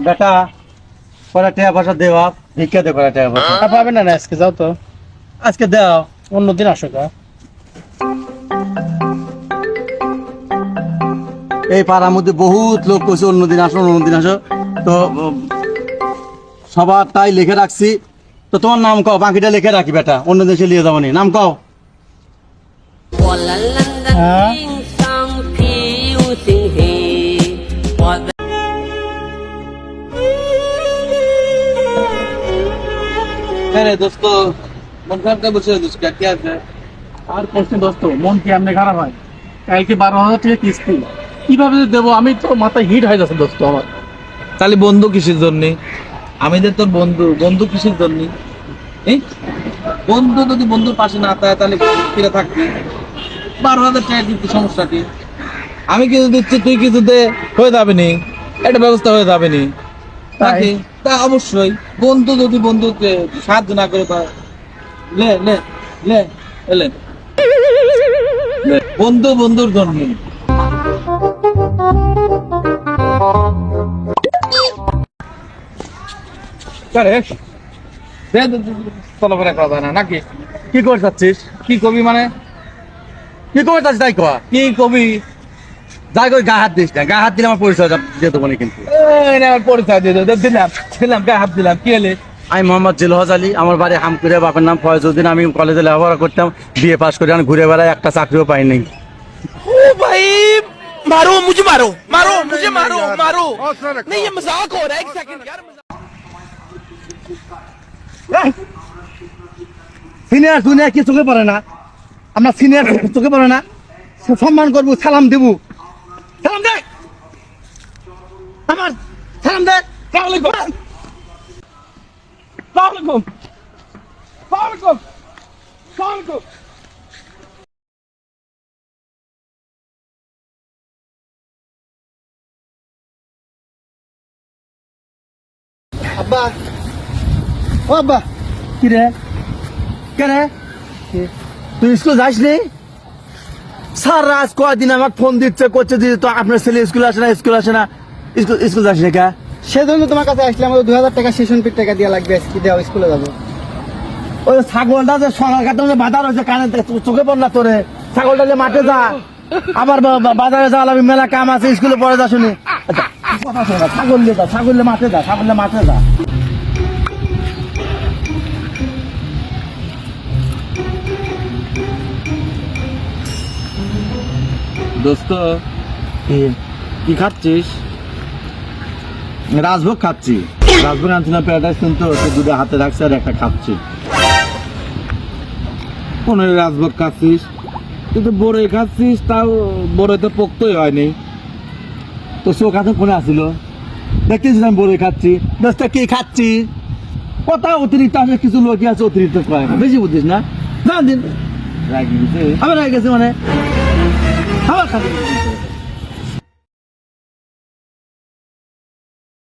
বেটা কয়টা টাকা পয়সা দেওয়া ভিক্ষা দে কয়টা টাকা পয়সা পাবে না আজকে যাও তো, আজকে দাও অন্যদিন আসো গা। এই পাড়ার মধ্যে বহুত লোক কইছে অন্যদিন আসো তো সবার তাই লিখে রাখছি। তো তোমার নাম কও, বাকিটা লিখে রাখি বেটা, অন্য দেশে নিয়ে যাবো নি। নাম কও। হ্যাঁ হ্যাঁ রে দোস্ত, মন খারাপ করে বসে দোস্ত, কি আছে? আর করছি দোস্ত, মন কি এমনি খারাপ হয়? কালকে 12,000 টাকা কিস্তি কিভাবে যে দেবো, আমি তো মাথায় হিট হয়ে যাচ্ছে দোস্ত আমার। তাহলে বন্ধু কিসের জন্য? আমি যে তোর বন্ধু, বন্ধু কিসের জন্য? এই বন্ধু যদি বন্ধুর পাশে না থাকে তাহলে ফিরে থাকবি। 12,000 টাকা কিন্তু সমস্যা কি? আমি কিছু দিচ্ছি, তুই কিছু দে, হয়ে যাবে নি, একটা ব্যবস্থা হয়ে যাবে নি নাকি? তা অবশ্যই বন্ধু যদি বন্ধুকে সাহায্য না করে তা লে লে লে লে লে। বন্ধু বন্ধুর জন্য। চলাফেরা করা যায় না নাকি? কি করে যাচ্ছিস? কি কবি মানে? কি করে যাচ্ছিস তাই কয়া? কি কবি? যাই করে গায়ে হাত দিস না, গায়ে হাত দিলে আমার পরিচয় দিয়ে দেবো না কিন্তু। আমার পরিচয় দিয়ে দিলাম দিলাম গায়ে হাত দিলাম, কি হলে? আমি মোহাম্মদ জিলহজ আলী, আমার বাড়ি হামকুড়িয়া, বাপের নাম ফয়জউদ্দিন। আমি কলেজে লেখাপড়া করতাম, বিএ পাস করে আমি ঘুরে বেড়াই, একটা চাকরিও পাইনি। ओ भाई मारो मुझे, मारो मारो मुझे, मारो मारो नहीं, ये मजाक हो रहा है। एक सेकंड यार, সিনিয়র জুনিয়র কি চোখে পড়ে না? আমরা সিনিয়র চোখে পড়ে না? সম্মান করবো, সালাম দেবো। সালাম দে আমার, সালাম দে। সালাম আলাইকুম। সালাম আলাইকুম। সালাম আলাইকুম। সালাম আলাইকুম। আব্বা, ও আব্বা, কি রে? কে রে? তুই স্কুল যাস নি? স্যার আজ কয়দিন আমাকে ফোন দিচ্ছে, করছে যে তো আপনার ছেলে স্কুল আসে না, স্কুল আসে না, স্কুল যাস নি কে? সেজন্য তোমার কাছে আসলাম, 2000 টাকা সেশন ফির টাকা দেওয়া লাগবে, কি দেওয়া স্কুলে যাবো। ওই ছাগলটা যে সোনার কাছে বাধা রয়েছে কানে, চোখে পড় না তোরে? ছাগলটা যে মাঠে যা, আবার বাজারে যাওয়া লাগবে, মেলা কাম আছে, স্কুলে পড়ে যা শুনি। আচ্ছা, কথা শোনো না, ছাগলে যা, ছাগলে মাঠে যা, ছাগলে মাঠে যা। দোস্ত, কি খাচ্ছিস? রাজভোগ খাচ্ছি। রাজভোগ আনছিলাম, প্যারাডাইস কিন্তু দুটো হাতে রাখছি আর একটা খাচ্ছি। কোন রাজভোগ খাচ্ছিস? তুই তো বড়ই খাচ্ছিস, তাও বড়ই তো পোক্তই হয়নি। তো চোখ হাতে কোনে আসছিল, দেখতেছিস আমি বড়ই খাচ্ছি। দোস্ত কি খাচ্ছি? কথা অতিরিক্ত আসে, কিছু লোকই আছে অতিরিক্ত কয়, বেশি বুঝিস না? জান দিন রাগি গেছে। আবার রাগ গেছে মানে আবার খাচ্ছি।